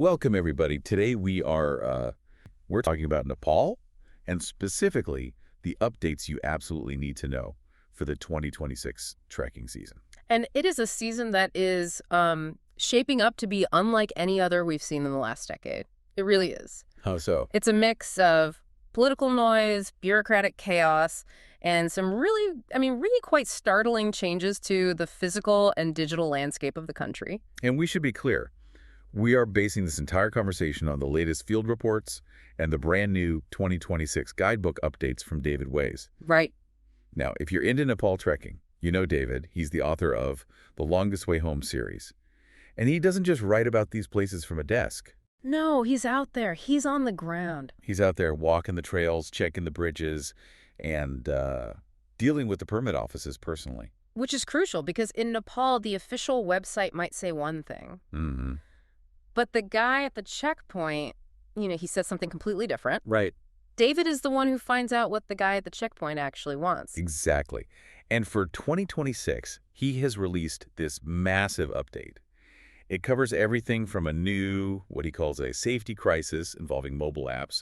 Welcome, everybody. Today we're talking about Nepal, and specifically the updates you absolutely need to know for the 2026 trekking season. And it is a season that is shaping up to be unlike any other we've seen in the last decade. It really is. How so? It's a mix of political noise, bureaucratic chaos, and some really quite startling changes to the physical and digital landscape of the country. And we should be clear. We are basing this entire conversation on the latest field reports and the brand new 2026 guidebook updates from David Ways. Right. Now, if you're into Nepal trekking, you know David. He's the author of the Longest Way Home series. And he doesn't just write about these places from a desk. No, he's out there. He's on the ground. He's out there walking the trails, checking the bridges, and dealing with the permit offices personally. Which is crucial because in Nepal, the official website might say one thing. Mm-hmm. But the guy at the checkpoint, he says something completely different. Right. David is the one who finds out what the guy at the checkpoint actually wants. Exactly. And for 2026, he has released this massive update. It covers everything from a new, what he calls a safety crisis involving mobile apps,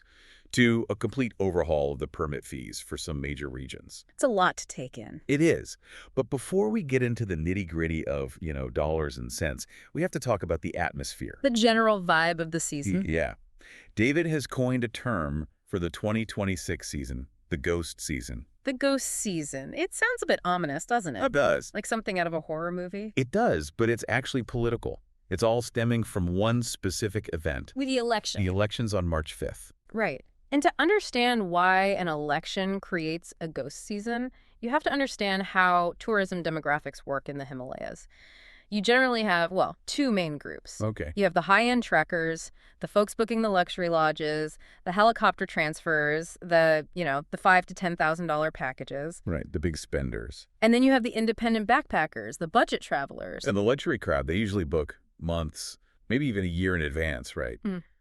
to a complete overhaul of the permit fees for some major regions. It's a lot to take in. It is. But before we get into the nitty-gritty of, dollars and cents, we have to talk about the atmosphere. The general vibe of the season. Yeah. David has coined a term for the 2026 season, the ghost season. The ghost season. It sounds a bit ominous, doesn't it? It does. Like something out of a horror movie. It does, but it's actually political. It's all stemming from one specific event. With the election. The election's on March 5th. Right. And to understand why an election creates a ghost season, you have to understand how tourism demographics work in the Himalayas. You generally have, two main groups. Okay. You have the high-end trekkers, the folks booking the luxury lodges, the helicopter transfers, the $5,000 to $10,000 packages. Right, the big spenders. And then you have the independent backpackers, the budget travelers. And the luxury crowd, they usually book months, maybe even a year in advance, right?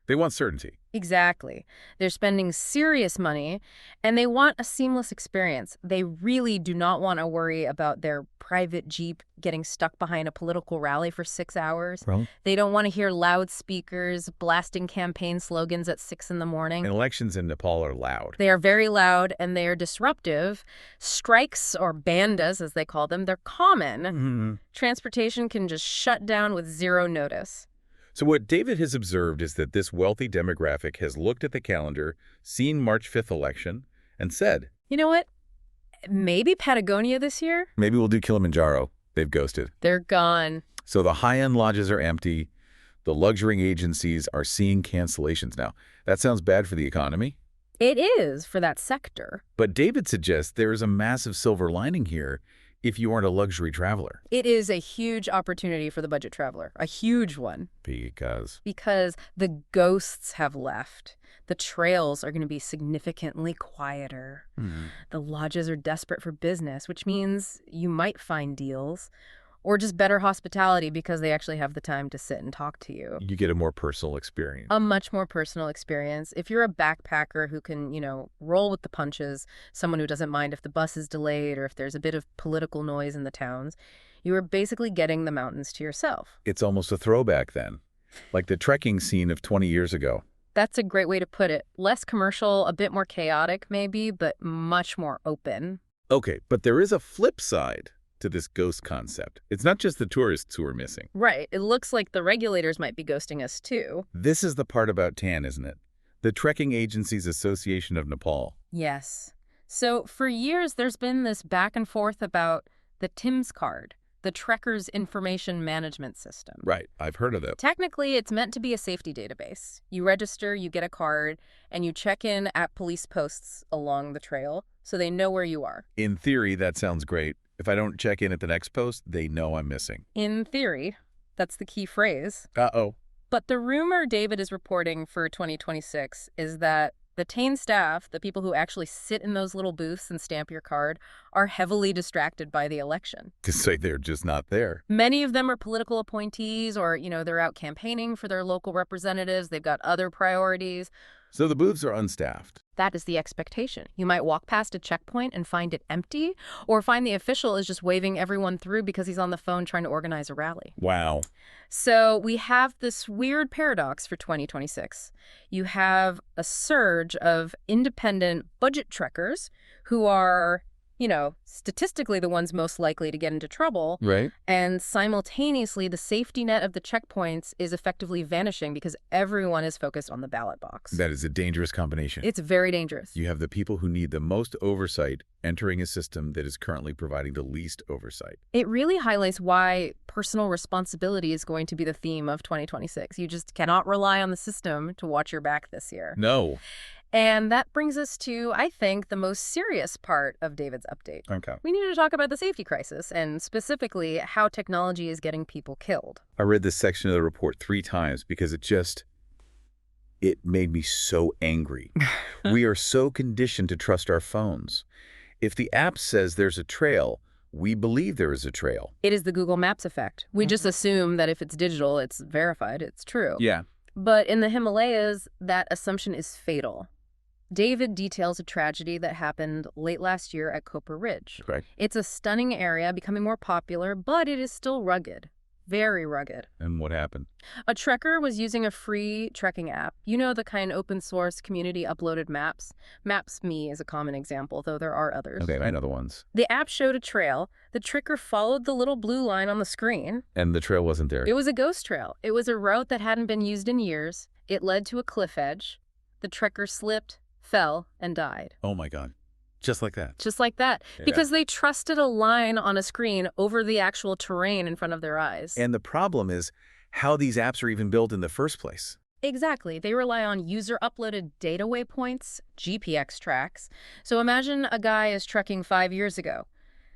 They want certainty. Exactly. They're spending serious money, and they want a seamless experience. They really do not want to worry about their private Jeep getting stuck behind a political rally for 6 hours. Well, They don't want to hear loudspeakers blasting campaign slogans at 6 in the morning. and elections in Nepal are loud. They are very loud, and they are disruptive. Strikes, or bandas, as they call them, they're common. Mm-hmm. Transportation can just shut down with zero notice. So what David has observed is that this wealthy demographic has looked at the calendar, seen March 5th election, and said, You know what? Maybe Patagonia this year? maybe we'll do Kilimanjaro. They've ghosted. They're gone. So the high-end lodges are empty. The luxury agencies are seeing cancellations now. That sounds bad for the economy. It is for that sector. But David suggests there is a massive silver lining here if you aren't a luxury traveler. It is a huge opportunity for the budget traveler, a huge one, Because the ghosts have left. The trails are going to be significantly quieter. The lodges are desperate for business, which means you might find deals or just better hospitality because they actually have the time to sit and talk to you. you get a more personal experience. A much more personal experience. If you're a backpacker who can, roll with the punches, someone who doesn't mind if the bus is delayed or if there's a bit of political noise in the towns, you are basically getting the mountains to yourself. It's almost a throwback then, like the trekking scene of 20 years ago. That's a great way to put it. Less commercial, a bit more chaotic maybe, but much more open. Okay, but there is a flip side to this ghost concept. It's not just the tourists who are missing. Right. It looks like the regulators might be ghosting us too. This is the part about TAN, isn't it? The Trekking Agencies Association of Nepal. Yes. So for years, there's been this back and forth about the TIMS card, the Trekker's Information Management System. Right, I've heard of that. Technically, it's meant to be a safety database. You register, you get a card, and you check in at police posts along the trail so they know where you are. In theory, that sounds great. If I don't check in at the next post, they know I'm missing. In theory, that's the key phrase. Uh-oh. But the rumor David is reporting for 2026 is that the TANE staff, the people who actually sit in those little booths and stamp your card, are heavily distracted by the election. To say they're just not there. Many of them are political appointees or, they're out campaigning for their local representatives. They've got other priorities. So the booths are unstaffed. That is the expectation. You might walk past a checkpoint and find it empty, or find the official is just waving everyone through because he's on the phone trying to organize a rally. Wow. So we have this weird paradox for 2026. You have a surge of independent budget trekkers who are, statistically the ones most likely to get into trouble. Right. And simultaneously, the safety net of the checkpoints is effectively vanishing because everyone is focused on the ballot box. That is a dangerous combination. It's very dangerous. You have the people who need the most oversight entering a system that is currently providing the least oversight. It really highlights why personal responsibility is going to be the theme of 2026. You just cannot rely on the system to watch your back this year. No. And that brings us to, I think, the most serious part of David's update. Okay. We need to talk about the safety crisis and specifically how technology is getting people killed. I read this section of the report 3 times because it made me so angry. We are so conditioned to trust our phones. If the app says there's a trail, we believe there is a trail. It is the Google Maps effect. We just assume that if it's digital, it's verified, it's true. Yeah. But in the Himalayas, that assumption is fatal. David details a tragedy that happened late last year at Copper Ridge. Right. It's a stunning area, becoming more popular, but it is still rugged. Very rugged. And what happened? A trekker was using a free trekking app. You know, the kind open source community uploaded maps. Maps.me is a common example, though there are others. Okay, I know the ones. The app showed a trail. The trekker followed the little blue line on the screen. And the trail wasn't there. It was a ghost trail. It was a route that hadn't been used in years. It led to a cliff edge. The trekker slipped, fell, and died. Oh my God. Just like that. Just like that. Yeah. Because they trusted a line on a screen over the actual terrain in front of their eyes. And the problem is how these apps are even built in the first place. Exactly. They rely on user-uploaded data waypoints, GPX tracks. So imagine a guy is trekking 5 years ago.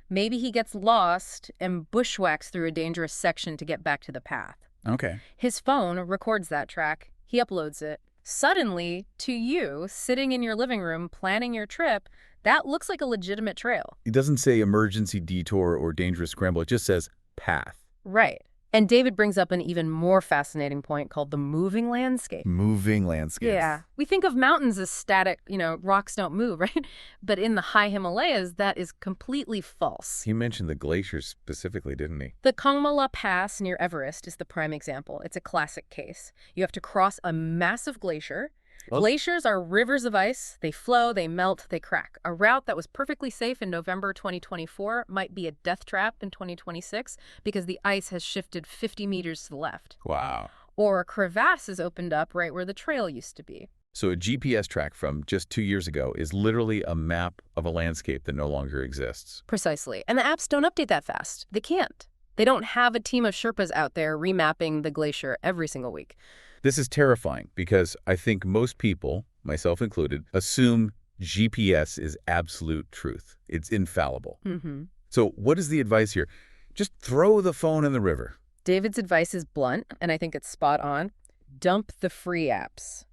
Maybe he gets lost and bushwhacks through a dangerous section to get back to the path. Okay. His phone records that track. He uploads it. Suddenly, to you, sitting in your living room planning your trip, that looks like a legitimate trail. It doesn't say emergency detour or dangerous scramble. It just says path. Right. And David brings up an even more fascinating point called the moving landscape. Moving landscape. Yeah. We think of mountains as static, rocks don't move, right? But in the high Himalayas, that is completely false. He mentioned the glaciers specifically, didn't he? The Kongmala Pass near Everest is the prime example. It's a classic case. You have to cross a massive glacier. Oh. Glaciers are rivers of ice. They flow, they melt, they crack. A route that was perfectly safe in November 2024 might be a death trap in 2026 because the ice has shifted 50 meters to the left. Wow. Or a crevasse is opened up right where the trail used to be. So a GPS track from just 2 years ago is literally a map of a landscape that no longer exists. Precisely. And the apps don't update that fast. They can't. They don't have a team of Sherpas out there remapping the glacier every single week. This is terrifying because I think most people, myself included, assume GPS is absolute truth. It's infallible. Mm-hmm. So what is the advice here? Just throw the phone in the river. David's advice is blunt, and I think it's spot on. Dump the free apps.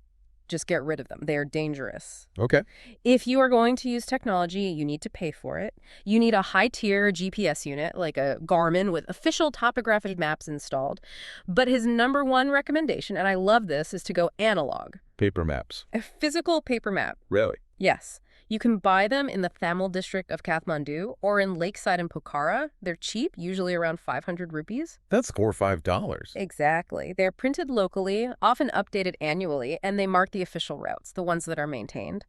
Just get rid of them. They are dangerous. Okay. If you are going to use technology, you need to pay for it. You need a high-tier GPS unit, like a Garmin with official topographic maps installed. But his #1 recommendation, and I love this, is to go analog. Paper maps. A physical paper map. Really? Yes. You can buy them in the Thamel district of Kathmandu or in Lakeside in Pokhara. They're cheap, usually around 500 rupees. That's $4 or $5. Exactly. They're printed locally, often updated annually, and they mark the official routes, the ones that are maintained.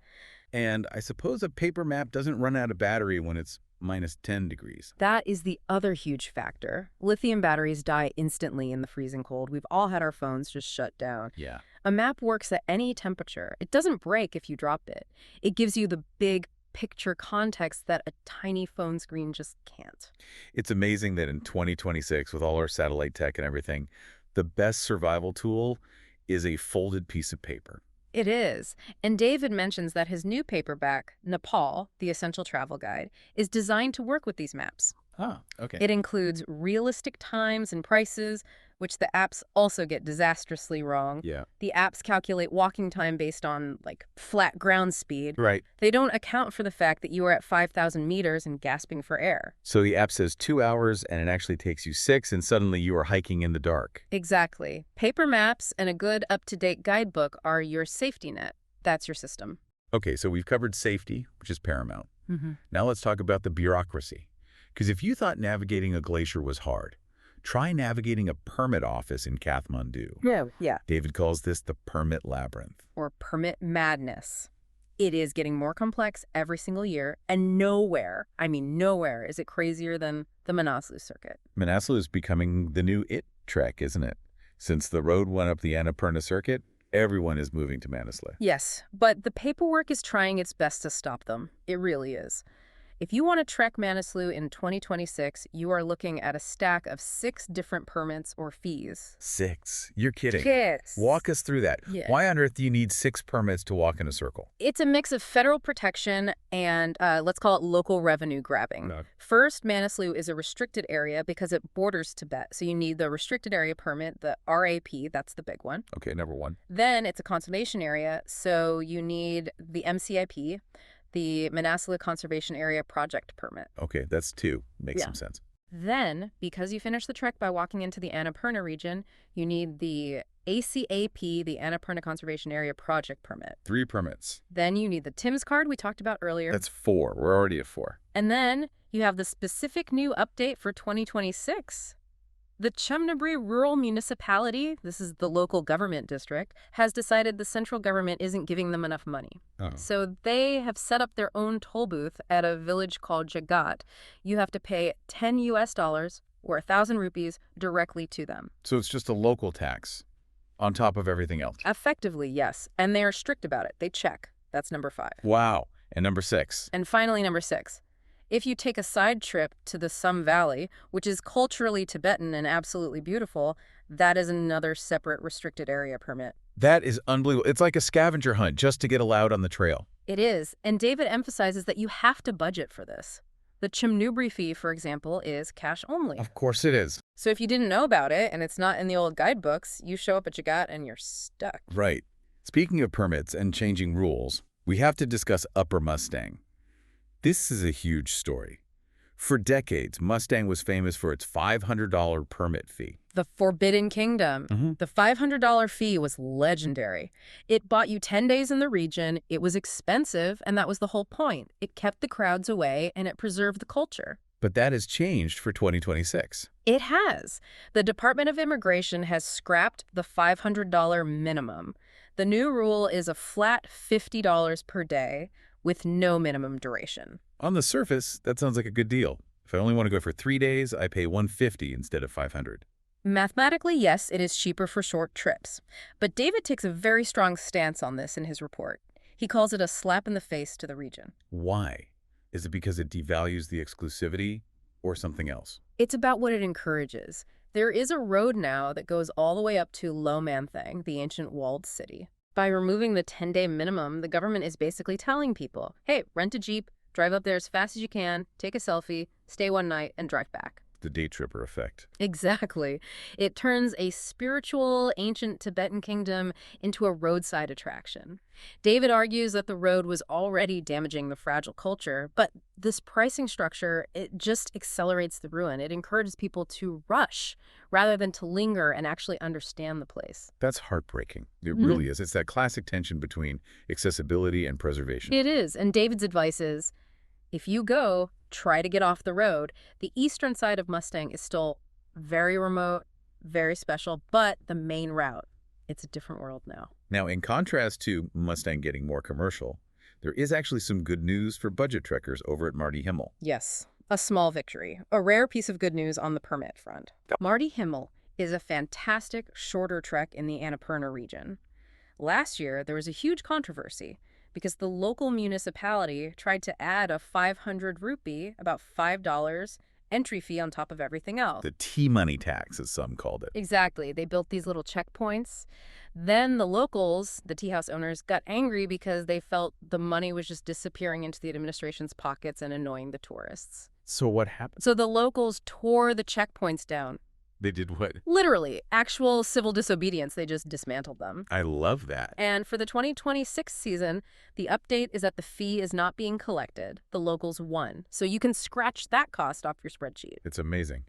And I suppose a paper map doesn't run out of battery when it's minus 10 degrees. That is the other huge factor. Lithium batteries die instantly in the freezing cold. We've all had our phones just shut down. Yeah. A map works at any temperature. It doesn't break if you drop it. It gives you the big picture context that a tiny phone screen just can't. It's amazing that in 2026, with all our satellite tech and everything, the best survival tool is a folded piece of paper. It is. And David mentions that his new paperback, Nepal, the Essential Travel Guide, is designed to work with these maps. Ah, okay. It includes realistic times and prices, which the apps also get disastrously wrong. Yeah. The apps calculate walking time based on, flat ground speed. Right. They don't account for the fact that you are at 5,000 meters and gasping for air. So the app says 2 hours and it actually takes you 6 and suddenly you are hiking in the dark. Exactly. Paper maps and a good up-to-date guidebook are your safety net. That's your system. Okay, so we've covered safety, which is paramount. Mm-hmm. Now let's talk about the bureaucracy. Because if you thought navigating a glacier was hard, try navigating a permit office in Kathmandu. Yeah. David calls this the permit labyrinth. Or permit madness. It is getting more complex every single year, and nowhere, I mean nowhere, is it crazier than the Manaslu circuit. Manaslu is becoming the new it trek, isn't it? Since the road went up the Annapurna circuit, everyone is moving to Manaslu. Yes, but the paperwork is trying its best to stop them. It really is. If you want to trek Manaslu in 2026, you are looking at a stack of 6 different permits or fees. 6? You're kidding. Yes. Walk us through that. Yeah. Why on earth do you need 6 permits to walk in a circle? It's a mix of federal protection and let's call it local revenue grabbing. No. First, Manaslu is a restricted area because it borders Tibet, so you need the restricted area permit, the RAP, that's the big one. Okay, number 1. Then it's a conservation area, so you need the MCIP, the Manaslu Conservation Area Project Permit. Okay, that's 2. Makes some sense. Then, because you finish the trek by walking into the Annapurna region, you need the ACAP, the Annapurna Conservation Area Project Permit. 3 permits. Then you need the TIMS card we talked about earlier. That's 4. We're already at 4. And then you have the specific new update for 2026. The Chumnabri Rural Municipality, this is the local government district, has decided the central government isn't giving them enough money. Oh. So they have set up their own toll booth at a village called Jagat. You have to pay $10 or 1,000 rupees directly to them. So it's just a local tax on top of everything else. Effectively, yes. And they are strict about it. They check. That's number 5. Wow. And number 6. And finally, number 6. If you take a side trip to the Sum Valley, which is culturally Tibetan and absolutely beautiful, that is another separate restricted area permit. That is unbelievable. It's like a scavenger hunt just to get allowed on the trail. It is, and David emphasizes that you have to budget for this. The Chumnubri fee, for example, is cash only. Of course it is. So if you didn't know about it and it's not in the old guidebooks, you show up at Jagat and you're stuck. Right. Speaking of permits and changing rules, we have to discuss Upper Mustang. This is a huge story. For decades, Mustang was famous for its $500 permit fee. The Forbidden Kingdom. Mm-hmm. The $500 fee was legendary. It bought you 10 days in the region, it was expensive, and that was the whole point. It kept the crowds away, and it preserved the culture. But that has changed for 2026. It has. The Department of Immigration has scrapped the $500 minimum. The new rule is a flat $50 per day, with no minimum duration. On the surface, that sounds like a good deal. If I only want to go for 3 days, I pay $150 instead of $500. Mathematically, yes, it is cheaper for short trips. But David takes a very strong stance on this in his report. He calls it a slap in the face to the region. Why? Is it because it devalues the exclusivity or something else? It's about what it encourages. There is a road now that goes all the way up to Lomanthang, the ancient walled city. By removing the 10-day minimum, the government is basically telling people, hey, rent a Jeep, drive up there as fast as you can, take a selfie, stay one night, and drive back. The day tripper effect. Exactly. It turns a spiritual, ancient Tibetan kingdom into a roadside attraction. David argues that the road was already damaging the fragile culture, but this pricing structure, it just accelerates the ruin. It encourages people to rush rather than to linger and actually understand the place. That's heartbreaking. It really is. It's that classic tension between accessibility and preservation. It is. And David's advice is, if you go, try to get off the road. The eastern side of Mustang is still very remote, very special, but the main route, it's a different world now. Now, in contrast to Mustang getting more commercial, there is actually some good news for budget trekkers over at Marty Himmel. Yes, a small victory, a rare piece of good news on the permit front. Marty Himmel is a fantastic, shorter trek in the Annapurna region. Last year, there was a huge controversy because the local municipality tried to add a 500 rupee, about $5, entry fee on top of everything else. The T-money tax, as some called it. Exactly. They built these little checkpoints. Then the locals, the tea house owners, got angry because they felt the money was just disappearing into the administration's pockets and annoying the tourists. So what happened? So the locals tore the checkpoints down. They did what? Literally, actual civil disobedience. They just dismantled them. I love that. And for the 2026 season, the update is that the fee is not being collected. The locals won. So you can scratch that cost off your spreadsheet. It's amazing.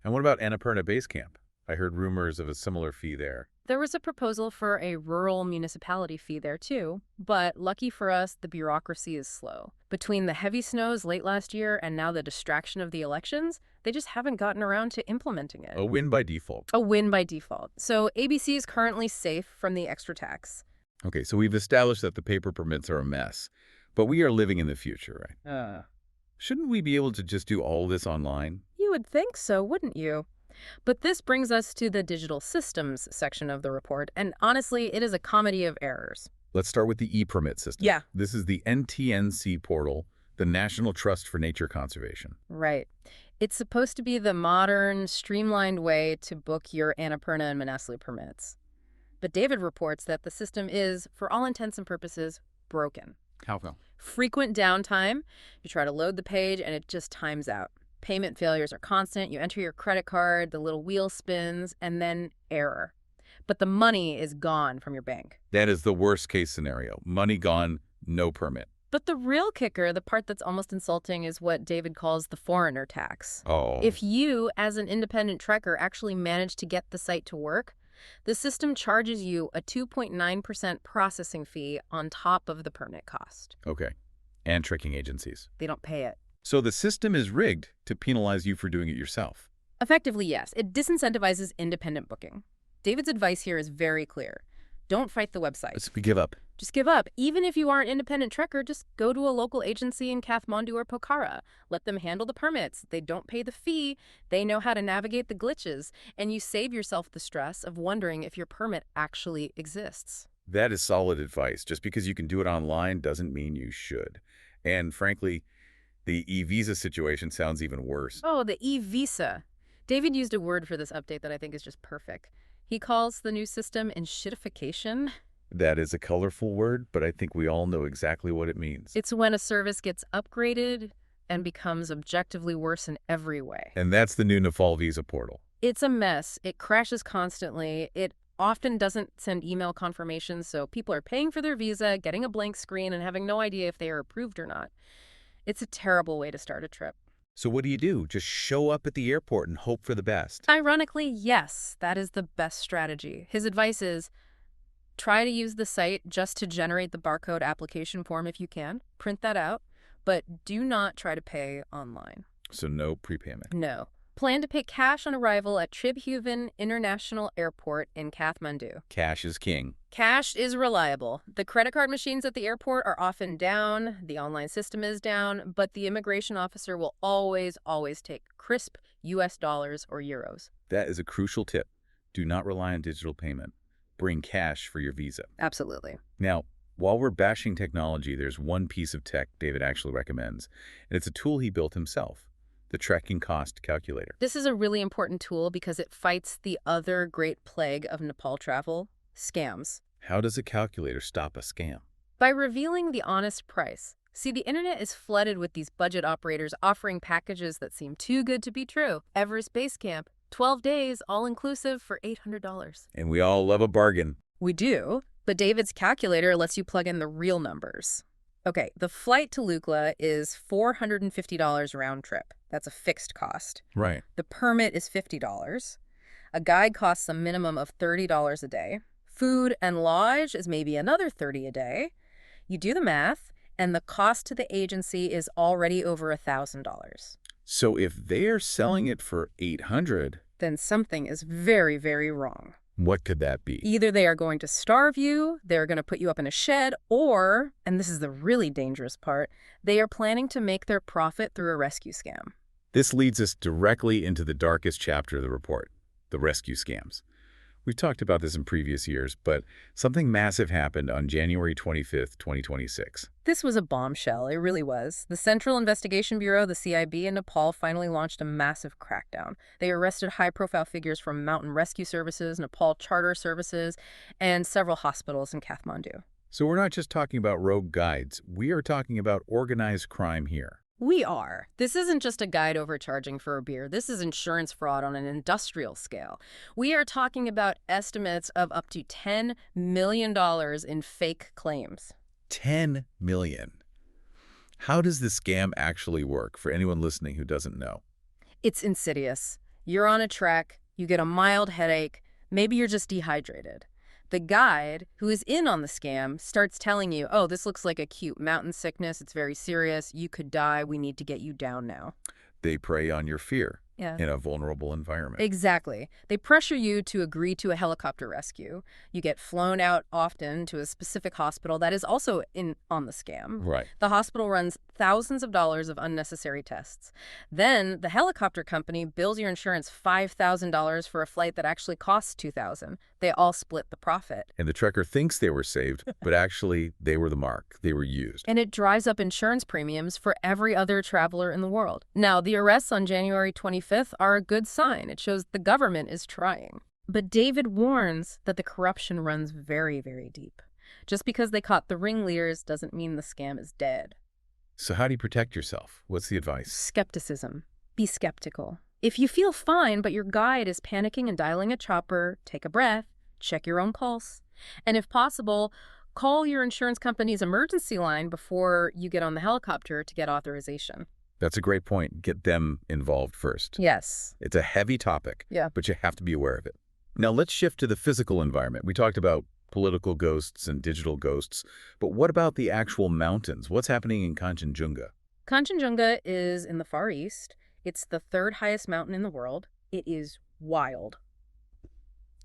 And what about Annapurna Base Camp? I heard rumors of a similar fee there. There was a proposal for a rural municipality fee there too, but lucky for us, the bureaucracy is slow. Between the heavy snows late last year and now the distraction of the elections, they just haven't gotten around to implementing it. A win by default. A win by default. So ABC is currently safe from the extra tax. Okay, so we've established that the paper permits are a mess, but we are living in the future, right? Shouldn't we be able to just do all this online? You would think so, wouldn't you? But this brings us to the digital systems section of the report, and honestly, it is a comedy of errors. Let's start with the e-permit system. Yeah. This is the NTNC portal, the National Trust for Nature Conservation. Right. It's supposed to be the modern, streamlined way to book your Annapurna and Manaslu permits. But David reports that the system is, for all intents and purposes, broken. How so? Frequent downtime. You try to load the page and it just times out. Payment failures are constant. You enter your credit card, the little wheel spins, and then error. But the money is gone from your bank. That is the worst case scenario. Money gone, no permit. But the real kicker, the part that's almost insulting, is what David calls the foreigner tax. Oh. If you, as an independent trekker, actually manage to get the site to work, the system charges you a 2.9% processing fee on top of the permit cost. Okay. And tricking agencies. They don't pay it. So the system is rigged to penalize you for doing it yourself. Effectively, yes. It disincentivizes independent booking. David's advice here is very clear. Don't fight the website. Let's give up. Just give up. Even if you are an independent trekker, just go to a local agency in Kathmandu or Pokhara. Let them handle the permits. They don't pay the fee. They know how to navigate the glitches. And you save yourself the stress of wondering if your permit actually exists. That is solid advice. Just because you can do it online doesn't mean you should. And frankly, the e-visa situation sounds even worse. Oh, the e-visa. David used a word for this update that I think is just perfect. He calls the new system enshittification. That is a colorful word, but I think we all know exactly what it means. It's when a service gets upgraded and becomes objectively worse in every way. And that's the new Nepal visa portal. It's a mess. It crashes constantly. It often doesn't send email confirmations, so people are paying for their visa, getting a blank screen, and having no idea if they are approved or not. It's a terrible way to start a trip. So what do? Just show up at the airport and hope for the best? Ironically, yes, that is the best strategy. His advice is, try to use the site just to generate the barcode application form if you can. Print that out, but do not try to pay online. So no prepayment? No. Plan to pay cash on arrival at Tribhuvan International Airport in Kathmandu. Cash is king. Cash is reliable. The credit card machines at the airport are often down, the online system is down, but the immigration officer will always take crisp US dollars or euros. That is a crucial tip. Do not rely on digital payment. Bring cash for your visa. Absolutely. Now, while we're bashing technology, there's one piece of tech David actually recommends, and it's a tool he built himself. The trekking cost calculator. This is a really important tool because it fights the other great plague of Nepal travel, scams. How does a calculator stop a scam? By revealing the honest price. See, the internet is flooded with these budget operators offering packages that seem too good to be true. Everest Base Camp, 12 days, all-inclusive for $800. And we all love a bargain. We do, but David's calculator lets you plug in the real numbers. Okay, the flight to Lukla is $450 round trip. That's a fixed cost. Right. The permit is $50. A guide costs a minimum of $30 a day. Food and lodge is maybe another $30 a day. You do the math, and the cost to the agency is already over $1,000. So if they're selling it for $800, then something is very, very wrong. what could that be? Either they are going to starve you, they're going to put you up in a shed, or, and this is the really dangerous part, they are planning to make their profit through a rescue scam. This leads us directly into the darkest chapter of the report, the rescue scams. We've talked about this in previous years, but something massive happened on January 25th, 2026. This was a bombshell, it really was. The Central Investigation Bureau, the CIB in Nepal, finally launched a massive crackdown. They arrested high-profile figures from Mountain Rescue Services, Nepal Charter Services, and several hospitals in Kathmandu. So we're not just talking about rogue guides, we are talking about organized crime here. We are. This isn't just a guide overcharging for a beer. This is insurance fraud on an industrial scale. We are talking about estimates of up to $10 million in fake claims. 10 million. How does this scam actually work for anyone listening who doesn't know? It's insidious. You're on a trek, you get a mild headache, Maybe you're just dehydrated. The guide, who is in on the scam, starts telling you, oh, this looks like acute mountain sickness. It's very serious. You could die. We need to get you down now. They prey on your fear Yeah. in a vulnerable environment. Exactly. They pressure you to agree to a helicopter rescue. You get flown out often to a specific hospital that is also in on the scam. Right. The hospital runs thousands of dollars of unnecessary tests. Then the helicopter company bills your insurance $5,000 for a flight that actually costs $2,000. They all split the profit. And the trekker thinks they were saved, but actually they were the mark. They were used. And it drives up insurance premiums for every other traveler in the world. Now, the arrests on January 25th are a good sign. It shows the government is trying. But David warns that the corruption runs very, very deep. Just because they caught the ringleaders doesn't mean the scam is dead. So how do you protect yourself? What's the advice? Skepticism. Be skeptical. If you feel fine, but your guide is panicking and dialing a chopper, take a breath, check your own pulse, and if possible, call your insurance company's emergency line before you get on the helicopter to get authorization. That's a great point. Get them involved first. Yes. It's a heavy topic, Yeah. but you have to be aware of it. Now let's shift to the physical environment. We talked about political ghosts and digital ghosts, but what about the actual mountains? What's happening in Kanchenjunga? Kanchenjunga is in the Far East. It's the third highest mountain in the world. It is wild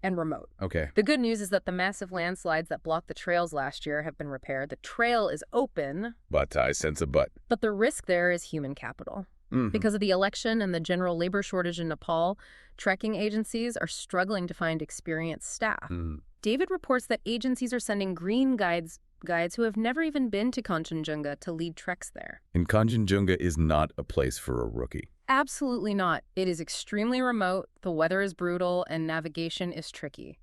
and remote. Okay. The good news is that the massive landslides that blocked the trails last year have been repaired. The trail is open, But I sense a but. but the risk there is human capital. Mhm. Because of the election and the general labor shortage in Nepal, trekking agencies are struggling to find experienced staff. Mhm. David reports that agencies are sending green guides who have never even been to Kanchenjunga to lead treks there. And Kanchenjunga is not a place for a rookie. Absolutely not. It is extremely remote, the weather is brutal, and navigation is tricky.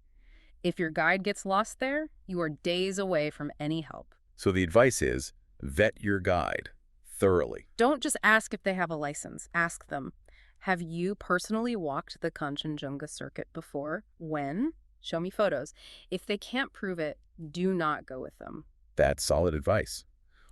If your guide gets lost there, you are days away from any help. So the advice is vet your guide thoroughly. Don't just ask if they have a license. Ask them, have you personally walked the Kanchenjunga circuit before? When? Show me photos. If they can't prove it, do not go with them. That's solid advice.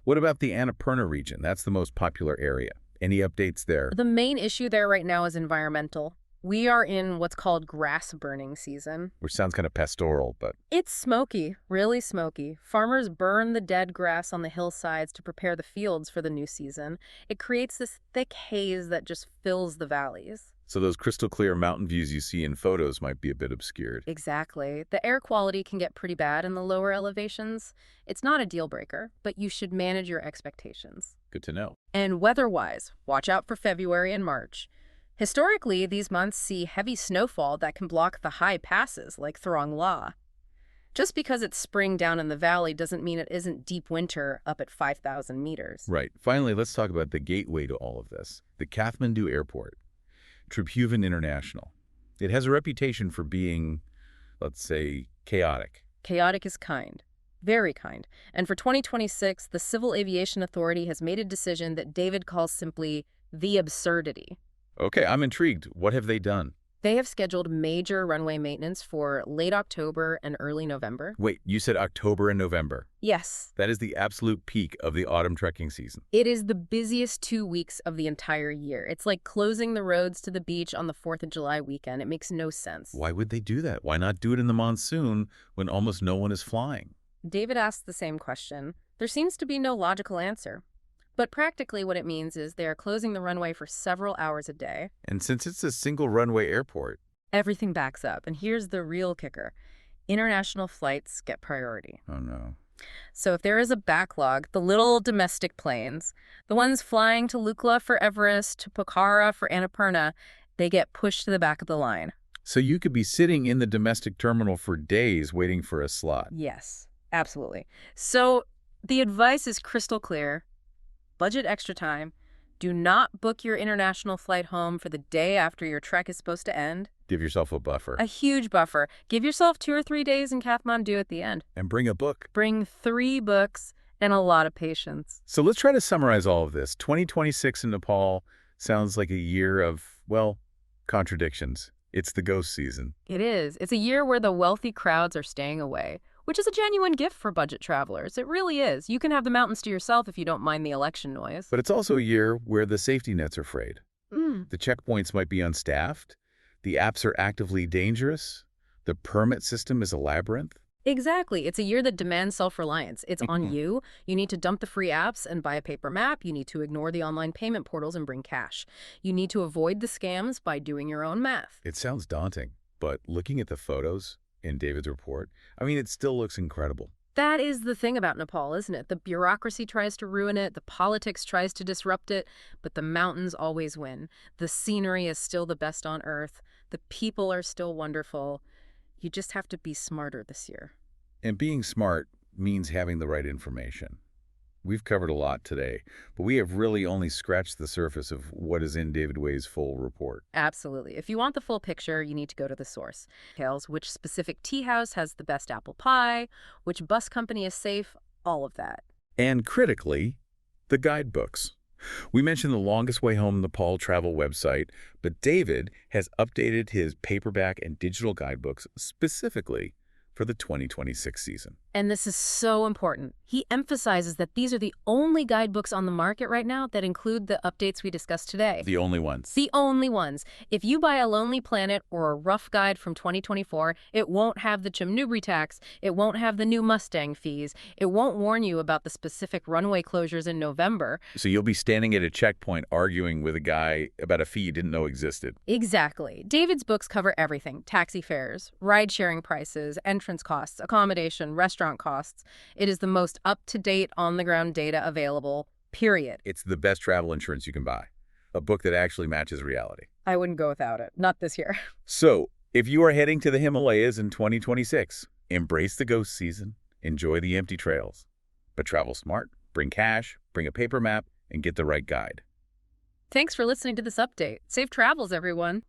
What about the Annapurna region? That's the most popular area. Any updates there? The main issue there right now is environmental. We are in what's called grass burning season. Which sounds kind of pastoral, but It's smoky, really smoky. Farmers burn the dead grass on the hillsides to prepare the fields for the new season. It creates this thick haze that just fills the valleys. so those crystal clear mountain views you see in photos might be a bit obscured. Exactly. The air quality can get pretty bad in the lower elevations. It's not a deal breaker, but you should manage your expectations. Good to know. And weather-wise, watch out for February and March. Historically, these months see heavy snowfall that can block the high passes like Thorong La. Just because it's spring down in the valley doesn't mean it isn't deep winter up at 5,000 meters. Right. Finally, let's talk about the gateway to all of this. The Kathmandu Airport, Tribhuvan International. It has a reputation for being, let's say, chaotic. Chaotic is kind. Very kind. And for 2026, the Civil Aviation Authority has made a decision that David calls simply the absurdity. Okay, I'm intrigued. What have they done? They have scheduled major runway maintenance for late October and early November. Wait, you said October and November. Yes, That is the absolute peak of the autumn trekking season. it is the busiest 2 weeks of the entire year. It's like closing the roads to the beach on the 4th of July weekend. It makes no sense. Why would they do that? Why not do it in the monsoon when almost no one is flying? David asked the same question. There seems to be no logical answer. But practically what it means is they are closing the runway for several hours a day. And since it's a single runway airport, Everything backs up. And here's the real kicker. International flights get priority. oh no. So if there is a backlog, the little domestic planes, the ones flying to Lukla for Everest, to Pokhara for Annapurna, they get pushed to the back of the line. So you could be sitting in the domestic terminal for days waiting for a slot. Yes, absolutely. So the advice is crystal clear. Budget extra time. Do not book your international flight home for the day after your trek is supposed to end. Give yourself a buffer. A huge buffer. Give yourself 2 or 3 days in Kathmandu at the end. And bring a book. Bring 3 books and a lot of patience. So let's try to summarize all of this. 2026 in Nepal sounds like a year of, well, contradictions. It's the ghost season. It is. It's a year where the wealthy crowds are staying away, which is a genuine gift for budget travelers. It really is. You can have the mountains to yourself if you don't mind the election noise. But it's also a year where the safety nets are frayed. Mm. The checkpoints might be unstaffed. The apps are actively dangerous. The permit system is a labyrinth? Exactly. It's a year that demands self-reliance. It's on you. You need to dump the free apps and buy a paper map. You need to ignore the online payment portals and bring cash. You need to avoid the scams by doing your own math. It sounds daunting, but looking at the photos in David's report, I mean, it still looks incredible. That is the thing about Nepal, isn't it? The bureaucracy tries to ruin it, the politics tries to disrupt it, but the mountains always win. The scenery is still the best on Earth. The people are still wonderful. You just have to be smarter this year. And being smart means having the right information. We've covered a lot today, but we have really only scratched the surface of what is in David Way's full report. Absolutely. If you want the full picture, you need to go to the source. Details which specific tea house has the best apple pie, which bus company is safe, all of that. And critically, the guidebooks. We mentioned the Longest Way Home Nepal travel website, but David has updated his paperback and digital guidebooks specifically for the 2026 season. And this is so important. He emphasizes that these are the only guidebooks on the market right now that include the updates we discussed today. The only ones. The only ones. If you buy a Lonely Planet or a Rough Guide from 2024, it won't have the Chimnubri tax, it won't have the new Mustang fees, it won't warn you about the specific runway closures in November. So you'll be standing at a checkpoint arguing with a guy about a fee you didn't know existed. Exactly. David's books cover everything: taxi fares, ride-sharing prices, entrance costs, accommodation, restaurant costs. It is the most up-to-date, on-the-ground data available, period. It's the best travel insurance you can buy. A book that actually matches reality. I wouldn't go without it. Not this year. So, if you are heading to the Himalayas in 2026, embrace the ghost season, enjoy the empty trails. But travel smart, bring cash, bring a paper map, and get the right guide. Thanks for listening to this update. Safe travels, everyone.